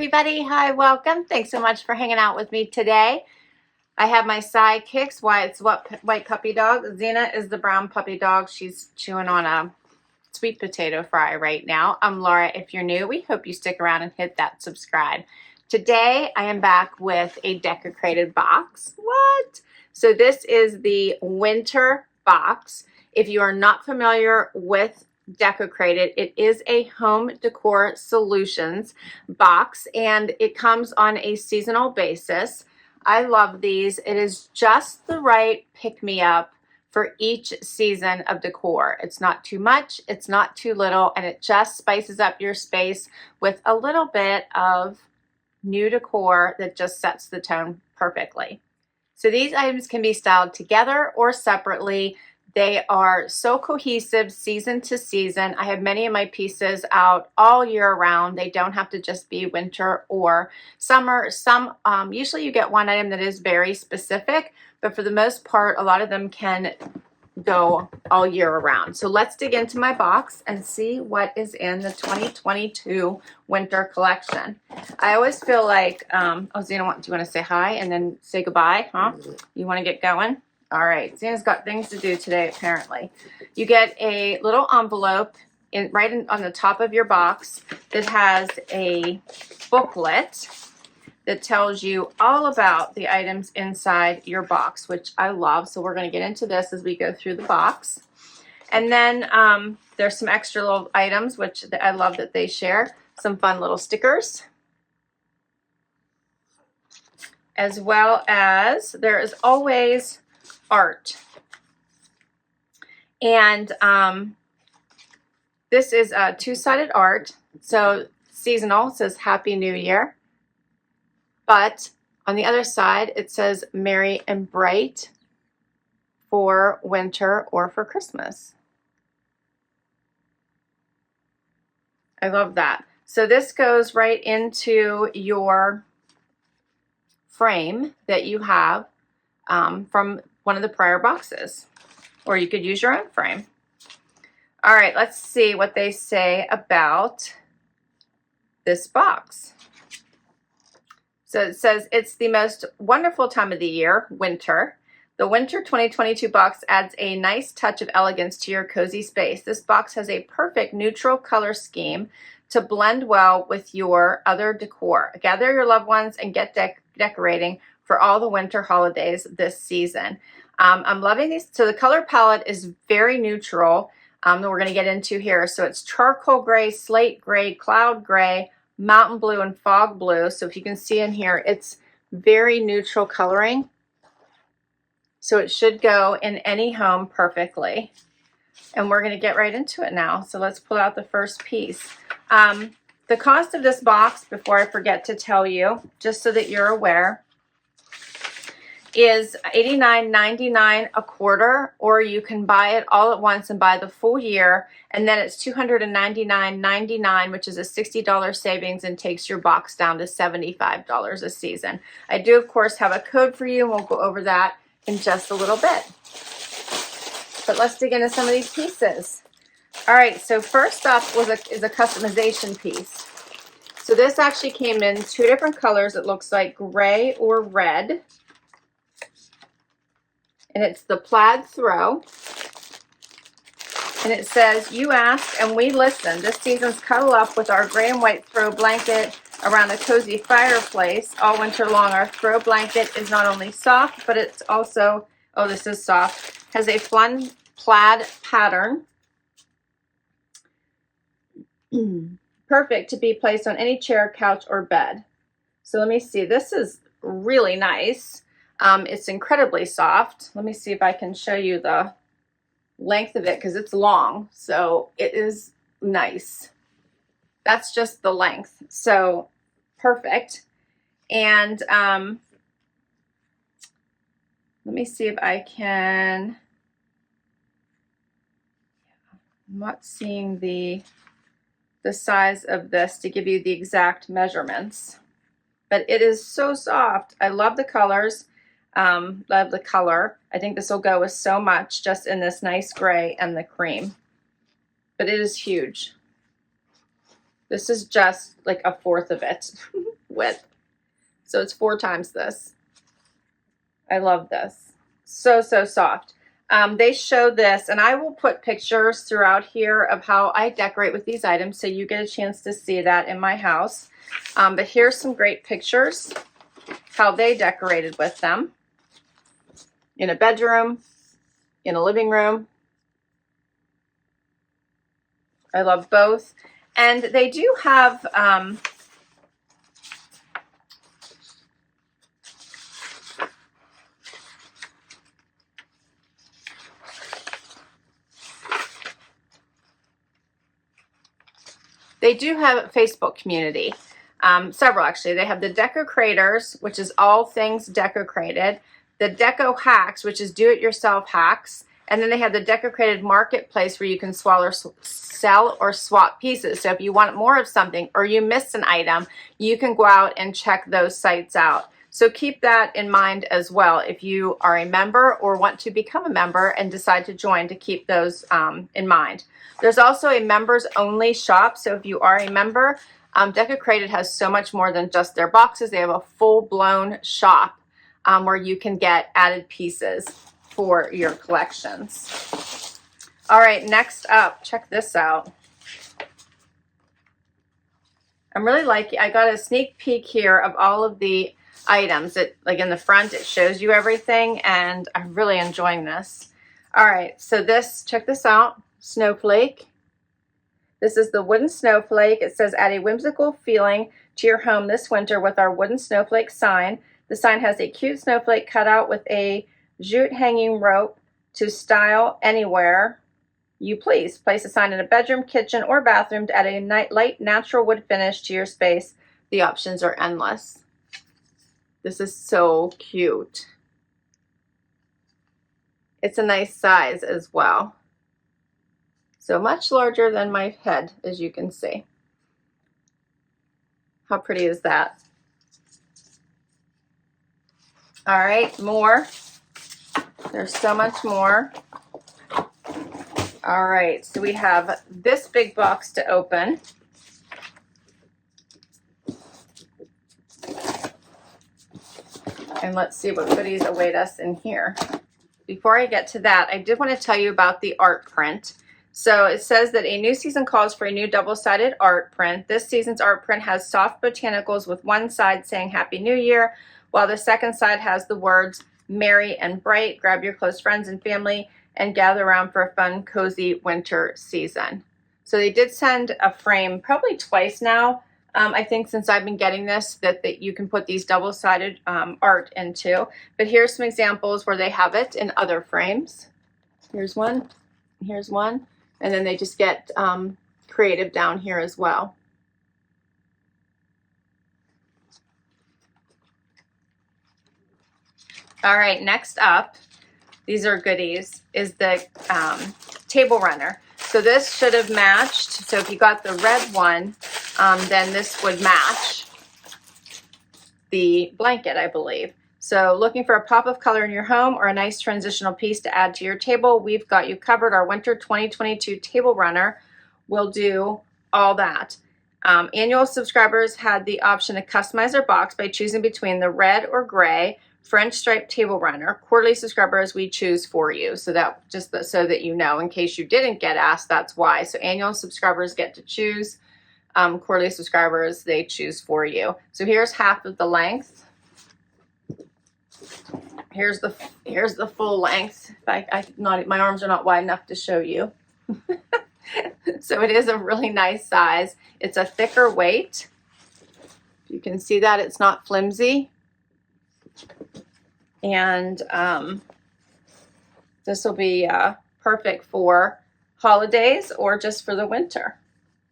everybody. Hi, welcome. Thanks so much for hanging out with me today. I have my sidekicks. Wyatt's white puppy dog. Xena is the brown puppy dog. She's chewing on a sweet potato fry right now. I'm Laura. If you're new, we hope you stick around and hit that subscribe. Today, I am back with a Decocrated box. What? So this is the winter box. If you are not familiar with Decocrated, it is a home decor solutions box and it comes on a seasonal basis. I love these. It is just the right pick-me-up for each season of decor. It's not too much, it's not too little, and it just spices up your space with a little bit of new decor that just sets the tone perfectly. So these items can be styled together or separately. They are so cohesive season to season. I have many of my pieces out all year round. They don't have to just be winter or summer. Usually you get one item that is very specific, but for the most part, a lot of them can go all year around. So let's dig into my box and see what is in the 2022 winter collection. I always feel like, oh, Xena, do you want to say hi and then say goodbye, huh? You want to get going? All right, Xena's got things to do today, apparently. You get a little envelope on the top of your box that has a booklet that tells you all about the items inside your box, which I love. So we're going to get into this as we go through the box. And then there's some extra little items, which I love that they share. Some fun little stickers. As well as there is always art. And this is a two-sided art. So seasonal, it says Happy New Year. But on the other side, it says Merry and Bright for winter or for Christmas. I love that. So this goes right into your frame that you have from one of the prior boxes, or you could use your own frame. All right, let's see what they say about this box. So it says, it's the most wonderful time of the year, winter. The winter 2022 box adds a nice touch of elegance to your cozy space. This box has a perfect neutral color scheme to blend well with your other decor. Gather your loved ones and get decorating for all the winter holidays this season. I'm loving these. So the color palette is very neutral that we're going to get into here. So it's charcoal gray, slate gray, cloud gray, mountain blue, and fog blue. So if you can see in here, it's very neutral coloring. So it should go in any home perfectly. And we're going to get right into it now. So let's pull out the first piece. The cost of this box, before I forget to tell you, just so that you're aware, is $89.99 a quarter, or you can buy it all at once and buy the full year, and then it's $299.99, which is a $60 savings and takes your box down to $75 a season. I do, of course, have a code for you, and we'll go over that in just a little bit. But let's dig into some of these pieces. All right, so first up is a customization piece. So this actually came in two different colors. It looks like gray or red. And it's the plaid throw. And it says, you asked and we listened. This season's cuddle up with our gray and white throw blanket around a cozy fireplace all winter long. Our throw blanket is not only soft, but it's also, oh, this is soft, has a fun plaid pattern. Perfect to be placed on any chair, couch, or bed. So let me see. This is really nice. It's incredibly soft. Let me see if I can show you the length of it because it's long. So it is nice. That's just the length. So perfect. And let me see if I can. I'm not seeing the size of this to give you the exact measurements. But it is so soft. I love the colors. Love the color. I think this will go with so much just in this nice gray and the cream. But it is huge. This is just like a fourth of it. width. So it's 4 times this. I love this. So, so soft. They show this, and I will put pictures throughout here of how I decorate with these items so you get a chance to see that in my house. But here's some great pictures, how they decorated with them. In a bedroom, in a living room. I love both. And they do have a Facebook community, several actually. They have the Deco Creators, which is all things Decocrated, the Deco Hacks, which is do-it-yourself hacks, and then they have the Decocrated Marketplace where you can sell or swap pieces. So if you want more of something or you missed an item, you can go out and check those sites out. So keep that in mind as well if you are a member or want to become a member and decide to join, to keep those in mind. There's also a members only shop. So if you are a member, Decocrated has so much more than just their boxes. They have a full-blown shop where you can get added pieces for your collections. All right, next up, check this out. I'm really liking, I got a sneak peek here of all of the items. It, like in the front, it shows you everything, and I'm really enjoying this. All right, so this, check this out, snowflake. This is the wooden snowflake. It says, add a whimsical feeling to your home this winter with our wooden snowflake sign. The sign has a cute snowflake cut out with a jute hanging rope to style anywhere you please. Place a sign in a bedroom, kitchen, or bathroom to add a light natural wood finish to your space. The options are endless. This is so cute. It's a nice size as well. So much larger than my head, as you can see. How pretty is that? All right, more. There's so much more. All right, so we have this big box to open. And let's see what goodies await us in here. Before I get to that, I did want to tell you about the art print. So it says that a new season calls for a new double-sided art print. This season's art print has soft botanicals with one side saying Happy New Year, while the second side has the words Merry and Bright. Grab your close friends and family and gather around for a fun, cozy winter season. So they did send a frame probably twice now, I think, since I've been getting this, that you can put these double-sided art into. But here's some examples where they have it in other frames. Here's one, here's one, and then they just get creative down here as well. All right, next up, these are goodies, is the table runner. So this should have matched. So if you got the red one, then this would match the blanket, I believe. So looking for a pop of color in your home or a nice transitional piece to add to your table, we've got you covered. Our Winter 2022 Table Runner will do all that. Annual subscribers had the option to customize their box by choosing between the red or gray French striped table runner. Quarterly subscribers, we choose for you. So that just so that you know, in case you didn't get asked, that's why. So annual subscribers get to choose. Quarterly subscribers, they choose for you. So here's half of the length. Here's the full length. My arms are not wide enough to show you. So it is a really nice size. It's a thicker weight. You can see that it's not flimsy. And this will be perfect for holidays or just for the winter.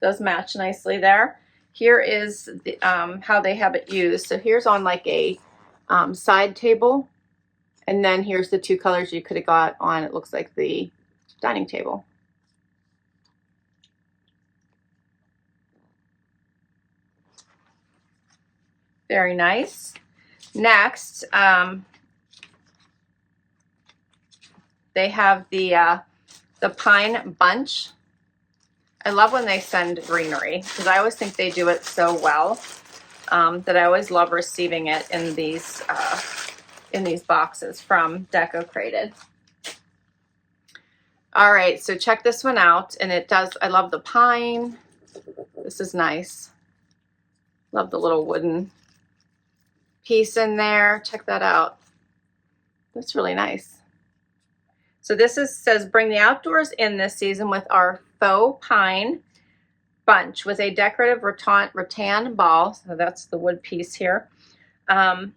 Does match nicely there. Here is the, how they have it used. So here's on like a side table, and then here's the two colors you could have got on, it looks like, the dining table. Very nice. Next, they have the pine bunch. I love when they send greenery because I always think they do it so well. that I always love receiving it in these boxes from Decocrated. All right, so check this one out, and it does, I love the pine. This is nice. Love the little wooden piece in there. Check that out. That's really nice. So this says bring the outdoors in this season with our faux pine bunch with a decorative rattan ball. So that's the wood piece here. And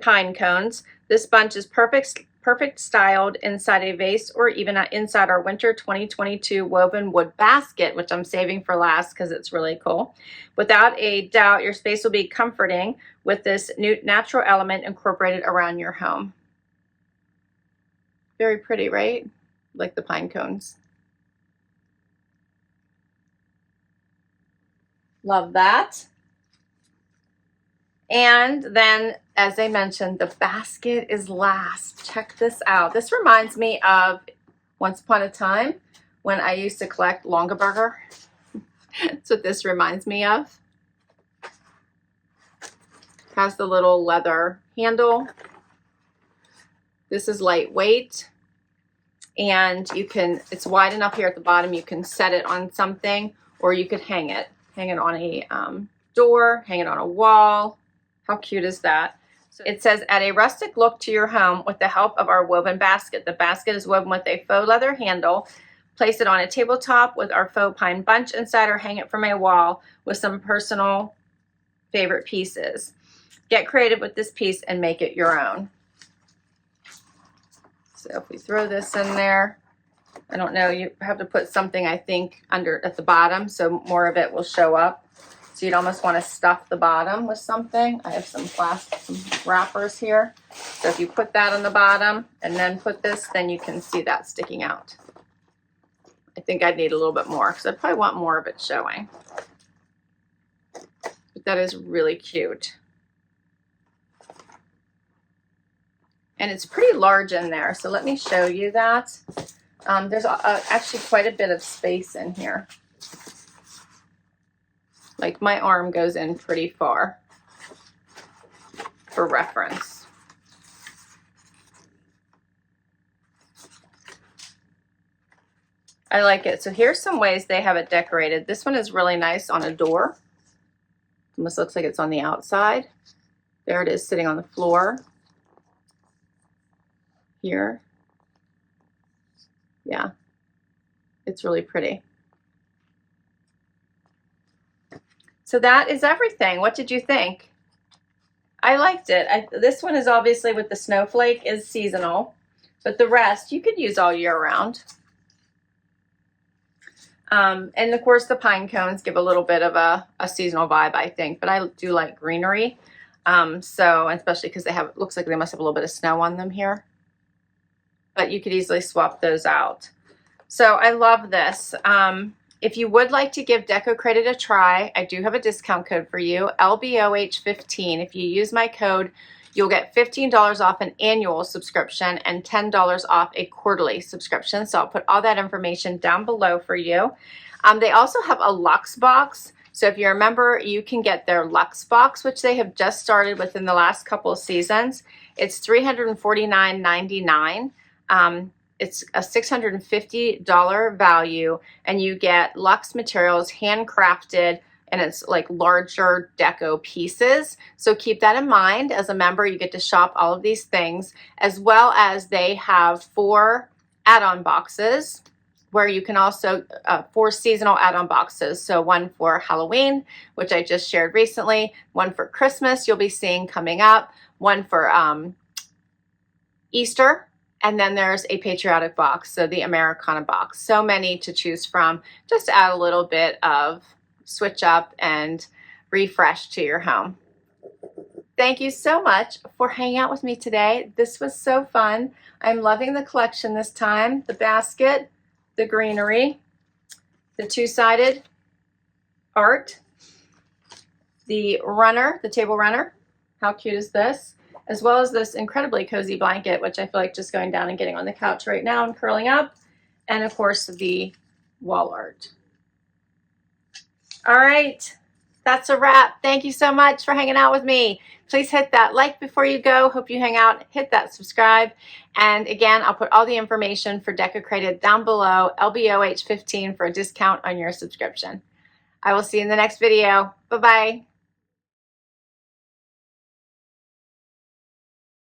pine cones. This bunch is perfect styled inside a vase or even inside our winter 2022 woven wood basket, which I'm saving for last because it's really cool. Without a doubt, your space will be comforting with this new natural element incorporated around your home. Very pretty, right? Like the pine cones. Love that. And then, as I mentioned, the basket is last. Check this out. This reminds me of once upon a time when I used to collect Longaberger. That's what this reminds me of. Has the little leather handle. This is lightweight. And you can, it's wide enough here at the bottom, you can set it on something, or you could hang it on a door, hang it on a wall. How cute is that? So it says, add a rustic look to your home with the help of our woven basket. The basket is woven with a faux leather handle. Place it on a tabletop with our faux pine bunch inside, or hang it from a wall with some personal favorite pieces. Get creative with this piece and make it your own. So if we throw this in there, I don't know, you have to put something, I think, under at the bottom so more of it will show up. So you'd almost want to stuff the bottom with something. I have some wrappers here. So if you put that on the bottom and then put this, then you can see that sticking out. I think I'd need a little bit more because I probably want more of it showing. But that is really cute. And it's pretty large in there. So let me show you that. There's actually quite a bit of space in here. Like my arm goes in pretty far for reference. I like it. So here's some ways they have it decorated. This one is really nice on a door. Almost looks like it's on the outside. There it is sitting on the floor. Here. Yeah, it's really pretty. So that is everything. What did you think? I liked it. This one is obviously with the snowflake is seasonal, but the rest you could use all year round. And of course the pine cones give a little bit of a seasonal vibe, I think, but I do like greenery. So especially because looks like they must have a little bit of snow on them here. But you could easily swap those out. So I love this. If you would like to give Decocrated a try, I do have a discount code for you, LBOH15. If you use my code, you'll get $15 off an annual subscription and $10 off a quarterly subscription. So I'll put all that information down below for you. They also have a Luxe box. So if you're a member, you can get their Luxe box, which they have just started within the last couple of seasons. It's $349.99. It's a $650 value, and you get Luxe materials handcrafted, and it's like larger deco pieces. So keep that in mind. As a member, you get to shop all of these things, as well as they have 4 add-on boxes where you can also 4 seasonal add-on boxes. So one for Halloween, which I just shared recently, one for Christmas you'll be seeing coming up, one for Easter, and then there's a patriotic box, so the Americana box. So many to choose from. Just add a little bit of switch up and refresh to your home. Thank you so much for hanging out with me today. This was so fun. I'm loving the collection this time. The basket, the greenery, the two-sided art, the runner, the table runner. How cute is this? As well as this incredibly cozy blanket, which I feel like just going down and getting on the couch right now and curling up. And of course the wall art. All right. That's a wrap. Thank you so much for hanging out with me. Please hit that like before you go. Hope you hang out. Hit that subscribe. And again, I'll put all the information for Decocrated down below, LBOH15 for a discount on your subscription. I will see you in the next video. Bye-bye.